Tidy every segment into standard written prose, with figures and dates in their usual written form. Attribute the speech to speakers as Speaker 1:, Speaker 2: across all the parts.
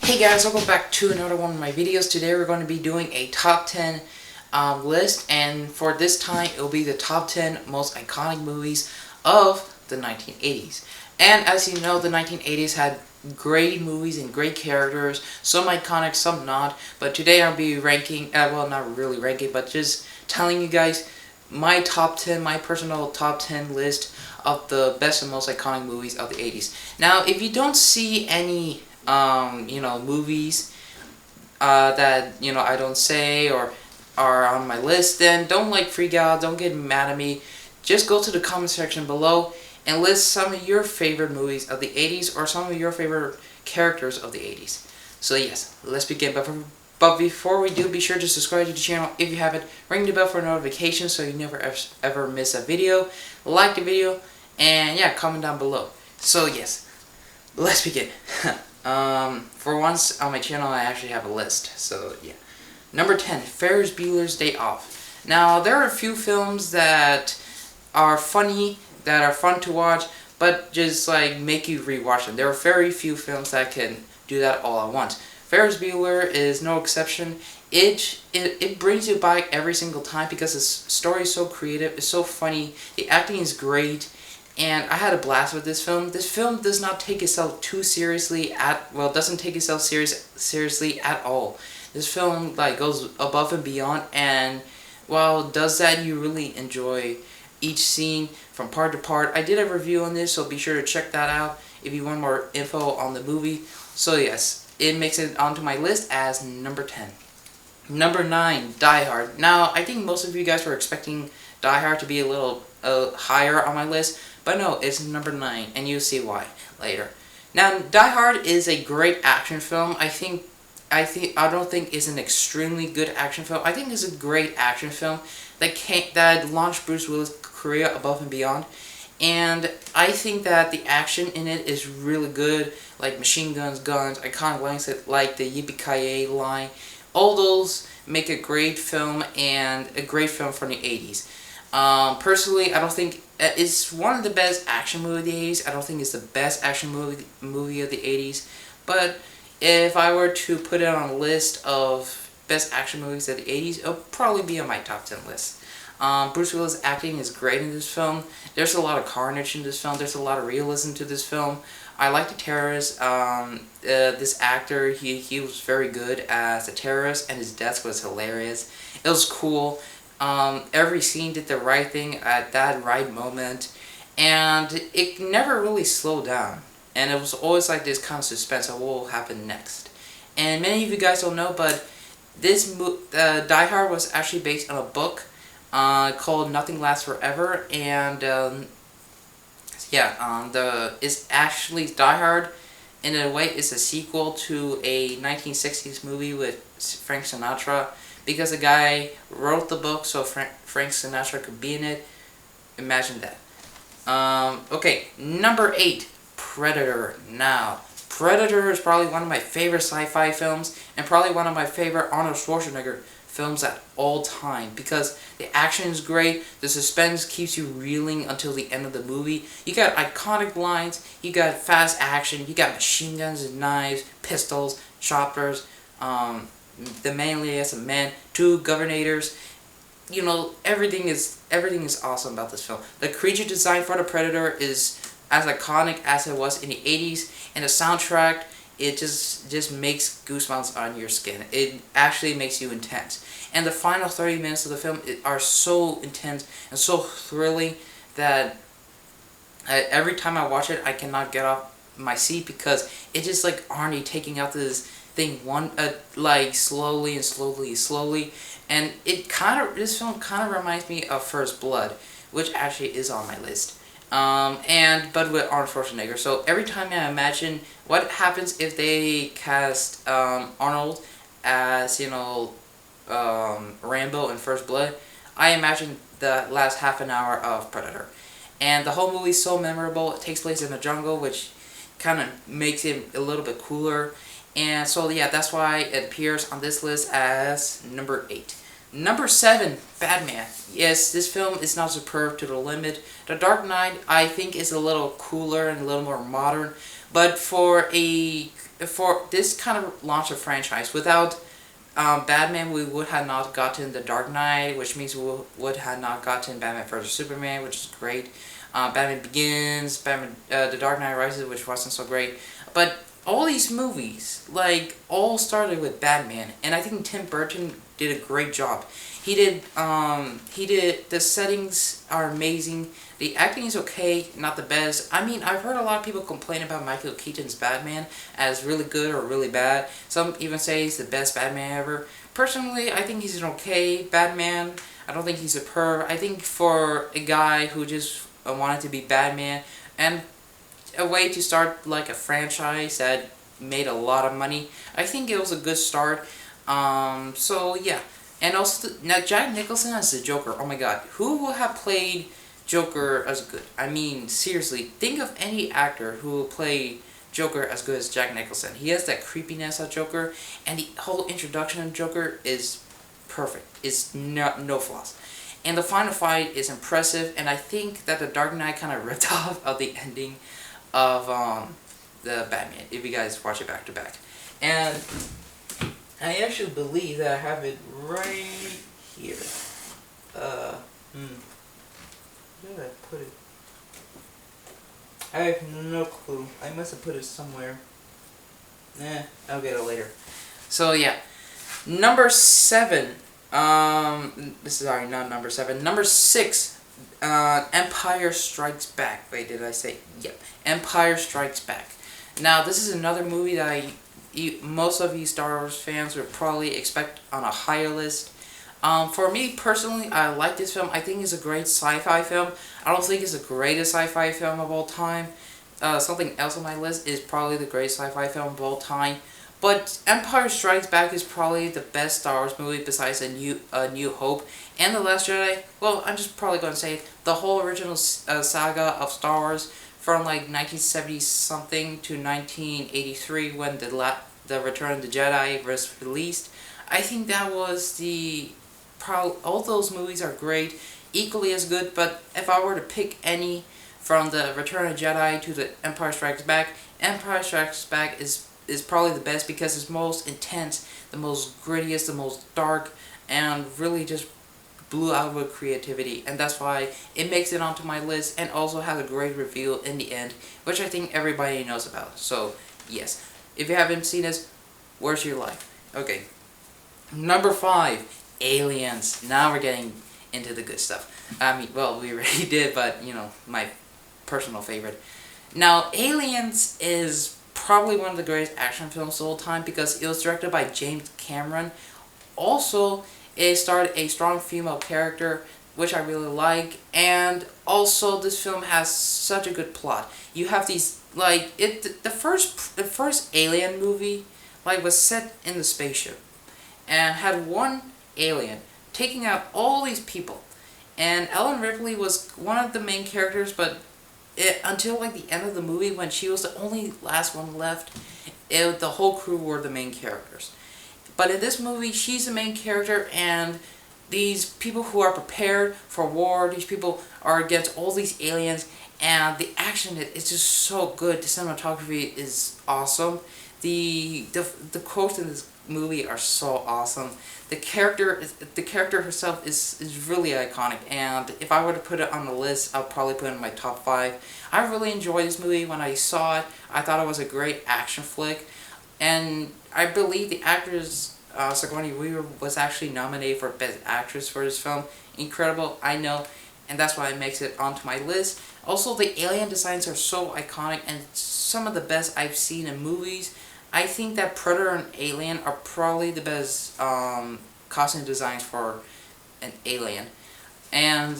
Speaker 1: Hey guys, welcome back to another one of my videos. Today we're going to be doing a top 10 list, and for this time it will be the top 10 most iconic movies of the 1980s. And as you know, the 1980s had great movies and great characters, some iconic, some not, but today I'll be ranking, well, not really ranking, but just telling you guys my top 10, my personal top 10 list of the best and most iconic movies of the 80s. Now, if you don't see any movies that I don't say or are on my list, then don't freak out, don't get mad at me. Just go to the comment section below and list some of your favorite movies of the 80s or some of your favorite characters of the 80s. So yes, let's begin. But before we do, be sure to subscribe to the channel if you haven't. Ring the bell for notifications so you never ever miss a video. Like the video, and yeah, comment down below. So yes, let's begin. For once on my channel, I actually have a list. So yeah, number 10, Ferris Bueller's Day Off. Now there are a few films that are funny, that are fun to watch, but just make you rewatch them. There are very few films that can do that all at once. Ferris Bueller is no exception. It brings you back every single time because the story is so creative, it's so funny, the acting is great, and I had a blast with this film. This film does not take itself too seriously doesn't take itself seriously at all. This film goes above and beyond, and while it does that, you really enjoy each scene from part to part. I did a review on this, so be sure to check that out if you want more info on the movie. So yes, it makes it onto my list as number 10. Number 9, Die Hard. Now, I think most of you guys were expecting Die Hard to be a little higher on my list, but no, it's number 9, and you'll see why later. Now, Die Hard is a great action film. I don't think it's an extremely good action film. I think it's a great action film that launched Bruce Willis' career above and beyond. And I think that the action in it is really good, like machine guns, iconic lines like the Yippee-ki-yay line. All those make a great film, and a great film from the 80s. Personally, I don't think it's one of the best action movies of the 80s. I don't think it's the best action movie of the 80s. But if I were to put it on a list of best action movies of the 80s, it'll probably be on my top 10 list. Bruce Willis' acting is great in this film. There's a lot of carnage in this film. There's a lot of realism to this film. I like the terrorist. This actor, he was very good as a terrorist, and his death was hilarious. It was cool. Every scene did the right thing at that right moment, and it never really slowed down. And it was always like this kind of suspense of what will happen next. And many of you guys don't know, but this Die Hard was actually based on a book called Nothing Lasts Forever, and it's actually Die Hard. In a way, it's a sequel to a 1960s movie with Frank Sinatra, because the guy wrote the book so Frank Sinatra could be in it. Imagine that. Okay, number 8, Predator. Now, Predator is probably one of my favorite sci-fi films, and probably one of my favorite Arnold Schwarzenegger films at all time, because the action is great, the suspense keeps you reeling until the end of the movie. You got iconic lines, you got fast action, you got machine guns and knives, pistols, choppers, the manliest of men, 2 governors. Everything is awesome about this film. The creature design for the Predator is as iconic as it was in the 80s, and the soundtrack, it just makes goosebumps on your skin. It actually makes you intense. And the final 30 minutes of the film are so intense and so thrilling that every time I watch it, I cannot get off my seat, because it's just like Arnie taking out this thing slowly and slowly. And this film kind of reminds me of First Blood, which actually is on my list. But with Arnold Schwarzenegger. So every time I imagine what happens if they cast Arnold as Rambo in First Blood, I imagine the last half an hour of Predator. And the whole movie is so memorable. It takes place in the jungle, which kind of makes it a little bit cooler. And so yeah, that's why it appears on this list as number 8. Number 7, Batman. Yes, this film is not superb to the limit. The Dark Knight, I think, is a little cooler and a little more modern. But for for this kind of launch a franchise. Without Batman, we would have not gotten The Dark Knight, which means we would have not gotten Batman vs Superman, which is great. Batman Begins, Batman, The Dark Knight Rises, which wasn't so great. But all these movies, like, all started with Batman, and I think Tim Burton did a great job. He did, the settings are amazing, the acting is okay, not the best. I mean, I've heard a lot of people complain about Michael Keaton's Batman as really good or really bad. Some even say he's the best Batman ever. Personally, I think he's an okay Batman. I don't think he's superb. I think for a guy who just wanted to be Batman, and a way to start like a franchise that made a lot of money, I think it was a good start. So yeah, and also now Jack Nicholson as the Joker. Oh my God, who will have played Joker as good? I mean, seriously, think of any actor who will play Joker as good as Jack Nicholson. He has that creepiness of Joker, and the whole introduction of Joker is perfect. It's no flaws. And the final fight is impressive, and I think that The Dark Knight kind of ripped off of the ending of the Batman, if you guys watch it back to back. And I actually believe that I have it right here. Where did I put it? I have no clue. I must have put it somewhere. I'll get it later. So yeah, number 7. This is already not number 7. Number 6. Empire Strikes Back. Wait, did I say? Yep. Empire Strikes Back. Now, this is another movie that most of you Star Wars fans would probably expect on a higher list. For me personally, I like this film. I think it's a great sci-fi film. I don't think it's the greatest sci-fi film of all time. Something else on my list is probably the greatest sci-fi film of all time. But Empire Strikes Back is probably the best Star Wars movie besides A New Hope and The Last Jedi. Well, I'm just probably going to say the whole original saga of Star Wars from like 1970 something to 1983 when the Return of the Jedi was released. I think that was all those movies are great, equally as good. But if I were to pick any from the Return of the Jedi to the Empire Strikes Back, Empire Strikes Back is probably the best because it's most intense, the most grittiest, the most dark, and really just blew out with creativity. And that's why it makes it onto my list, and also has a great reveal in the end, which I think everybody knows about. So yes, if you haven't seen this, where's your life? Okay, number 5, Aliens. Now we're getting into the good stuff. I mean, well, we already did, but you know, my personal favorite. Now, Aliens is probably one of the greatest action films of all time because it was directed by James Cameron. Also, it starred a strong female character, which I really like, and also this film has such a good plot. You have these, like, the first Alien movie, like, was set in the spaceship and had one alien taking out all these people, and Ellen Ripley was one of the main characters, but until like the end of the movie, when she was the only last one left, the whole crew were the main characters. But in this movie, she's the main character, and these people who are prepared for war, these people are against all these aliens, and the action is just so good. The cinematography is awesome. The quotes in this movie are so awesome. The character herself is really iconic, and if I were to put it on the list, I'll probably put it in my top 5. I really enjoyed this movie. When I saw it, I thought it was a great action flick, and I believe the actress Sigourney Weaver was actually nominated for Best Actress for this film. Incredible, I know, and that's why it makes it onto my list. Also, the alien designs are so iconic and some of the best I've seen in movies. I think that Predator and Alien are probably the best costume designs for an alien. And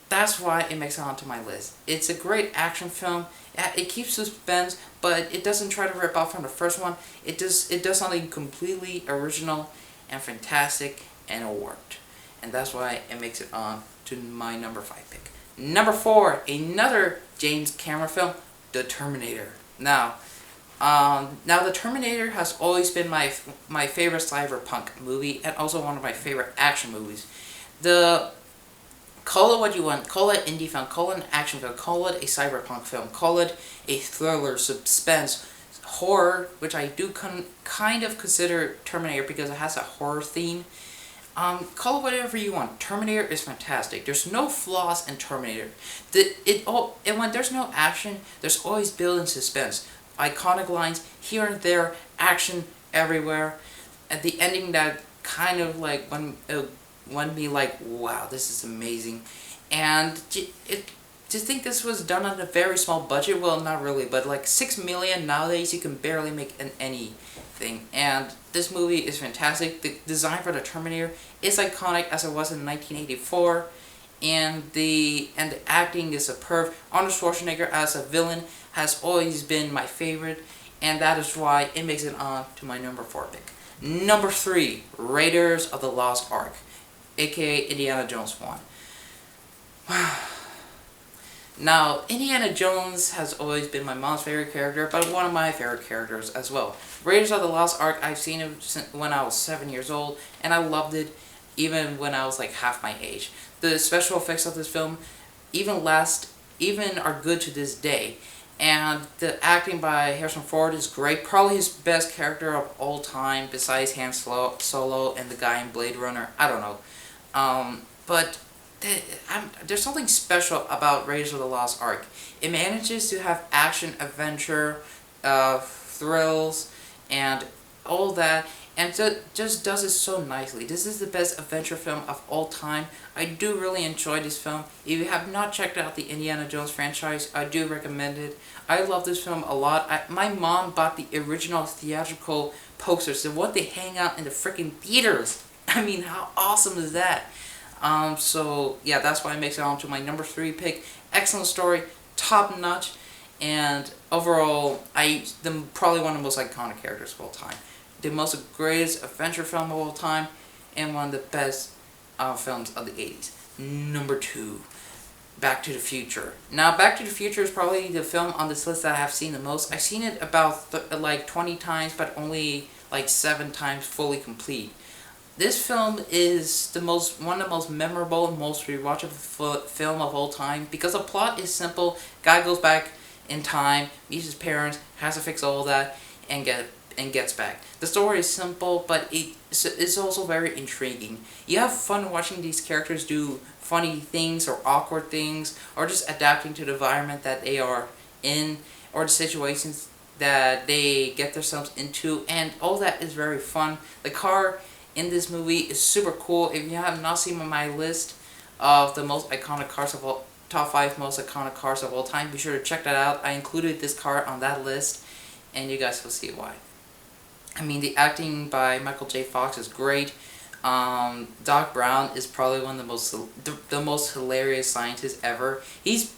Speaker 1: that's why it makes it onto my list. It's a great action film. It keeps suspense, but it doesn't try to rip off from the first one. It does something completely original and fantastic, and it worked. And that's why it makes it on to my number 5 pick. Number 4, another James Cameron film, The Terminator. Now, The Terminator has always been my favorite cyberpunk movie, and also one of my favorite action movies. Call it what you want. Call it indie film. Call it an action film. Call it a cyberpunk film. Call it a thriller, suspense, horror, which I do kind of consider Terminator because it has a horror theme. Call it whatever you want. Terminator is fantastic. There's no flaws in Terminator. And when there's no action, there's always built-in suspense. Iconic lines here and there, action everywhere. At the ending, that kind of like when me like, wow, this is amazing. And to think this was done on a very small budget, well, not really, but like 6 million nowadays, you can barely make anything. And this movie is fantastic. The design for the Terminator is iconic as it was in 1984, and the acting is superb. Arnold Schwarzenegger as a villain has always been my favorite, and that is why it makes it on to my number 4 pick. Number 3, Raiders of the Lost Ark, aka Indiana Jones 1. Now, Indiana Jones has always been my mom's favorite character, but one of my favorite characters as well. Raiders of the Lost Ark, I've seen it since when I was 7 years old, and I loved it even when I was like half my age. The special effects of this film even are good to this day. And the acting by Harrison Ford is great, probably his best character of all time, besides Han Solo and the guy in Blade Runner. I don't know. But there's something special about Raiders of the Lost Ark. It manages to have action, adventure, thrills, and all that, and just does it so nicely. This is the best adventure film of all time. I do really enjoy this film. If you have not checked out the Indiana Jones franchise, I do recommend it. I love this film a lot. My mom bought the original theatrical posters, the one they hang out in the freaking theaters. I mean, how awesome is that? So yeah, that's why it makes it on to my number 3 pick. Excellent story, top notch, and overall, probably one of the most iconic characters of all time. The most greatest adventure film of all time, and one of the best films of the 80s. Number 2, Back to the Future. Now, Back to the Future is probably the film on this list that I have seen the most. I've seen it about like 20 times, but only like 7 times fully complete. This film is one of the most memorable and most rewatchable film of all time because the plot is simple. Guy goes back in time, meets his parents, has to fix all that, and gets back. The story is simple, but it's also very intriguing. You have fun watching these characters do funny things or awkward things, or just adapting to the environment that they are in, or the situations that they get themselves into, and all that is very fun. The car in this movie is super cool. If you have not seen my list of the most iconic cars of all, top 5 most iconic cars of all time, be sure to check that out. I included this car on that list, and you guys will see why. I mean, the acting by Michael J. Fox is great. Doc Brown is probably one of the most hilarious scientists ever. He's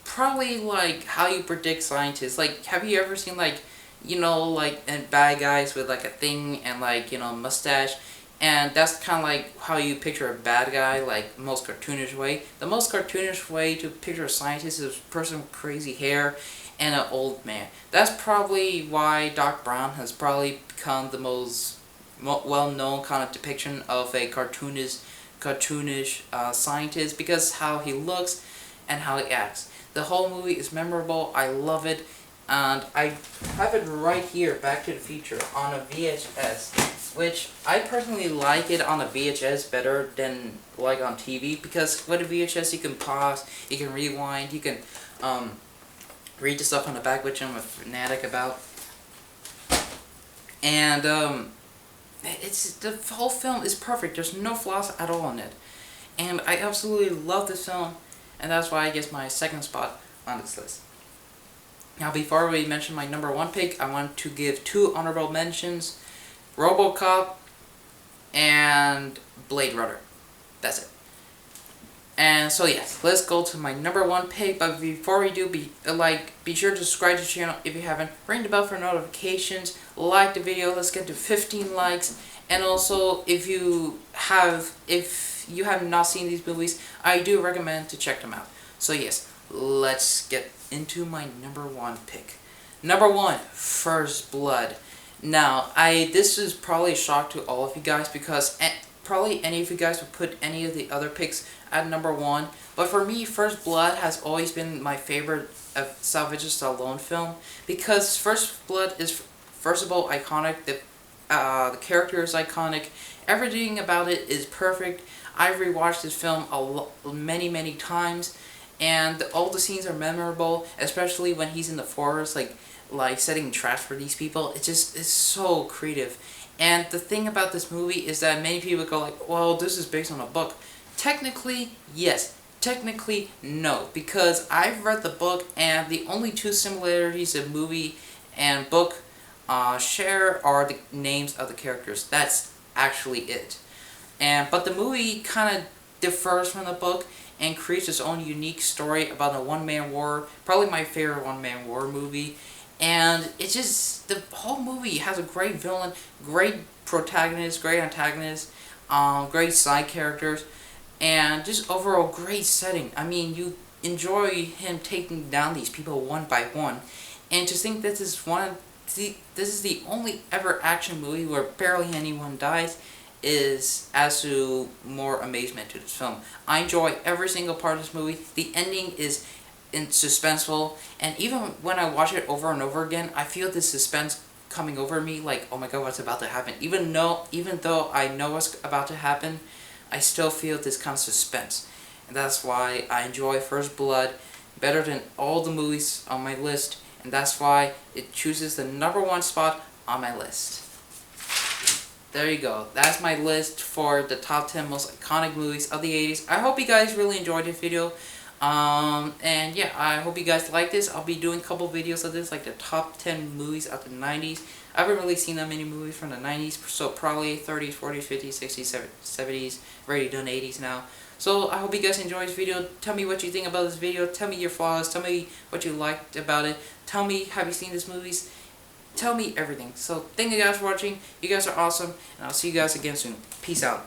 Speaker 1: probably like how you predict scientists. Like, have you ever seen like, you know, like bad guys with like a thing and like, you know, mustache? And that's kind of like how you picture a bad guy, like most cartoonish way. The most cartoonish way to picture a scientist is a person with crazy hair and an old man. That's probably why Doc Brown has probably become the most well-known kind of depiction of a cartoonish scientist, because how he looks and how he acts. The whole movie is memorable. I love it, and I have it right here, Back to the Future, on a VHS, which I personally like it on a VHS better than like on TV, because with a VHS you can pause, you can rewind, you can read the stuff on the back, which I'm a fanatic about. And the whole film is perfect. There's no flaws at all in it, and I absolutely love this film, and that's why I get my second spot on this list. Now, before we mention my number 1 pick, I want to give 2 honorable mentions: RoboCop and Blade Runner. That's it. And so yes, let's go to my number 1 pick. But before we do, be sure to subscribe to the channel if you haven't. Ring the bell for notifications. Like the video. Let's get to 15 likes. And also, if you have not seen these movies, I do recommend to check them out. So yes, let's get into my number 1 pick. Number 1, First Blood. Now, this is probably a shock to all of you guys, because probably any of you guys would put any of the other picks at number 1. But for me, First Blood has always been my favorite a Sylvester Stallone film, because First Blood is first of all iconic. The character is iconic. Everything about it is perfect. I've rewatched this film many times, and all the scenes are memorable, especially when he's in the forest, like setting traps for these people. It's so creative. And the thing about this movie is that many people go like, well, this is based on a book. Technically, yes. Technically, no. Because I've read the book, and the only two similarities of movie and book share are the names of the characters. That's actually it. But the movie kind of differs from the book and creates its own unique story about a one-man war. Probably my favorite one-man war movie. And it's just, the whole movie has a great villain, great protagonist, great antagonist, great side characters, and just overall great setting. I mean, you enjoy him taking down these people one by one, and to think this is the only ever action movie where barely anyone dies adds to more amazement to this film. I enjoy every single part of this movie. The ending is suspenseful, and even when I watch it over and over again, I feel this suspense coming over me, like, oh my god, what's about to happen? Even though I know what's about to happen, I still feel this kind of suspense. And that's why I enjoy First Blood better than all the movies on my list, and that's why it chooses the #1 spot on my list. There you go. That's my list for the top 10 most iconic movies of the 80s. I hope you guys really enjoyed this video. And yeah, I hope you guys like this. I'll be doing a couple videos of this, like the top 10 movies of the 90s. I haven't really seen that many movies from the 90s, so probably 30s, 40s, 50s, 60s, 70s, already done 80s now. So I hope you guys enjoyed this video. Tell me what you think about this video. Tell me your flaws. Tell me what you liked about it. Tell me, have you seen these movies? Tell me everything. So thank you guys for watching. You guys are awesome, and I'll see you guys again soon. Peace out.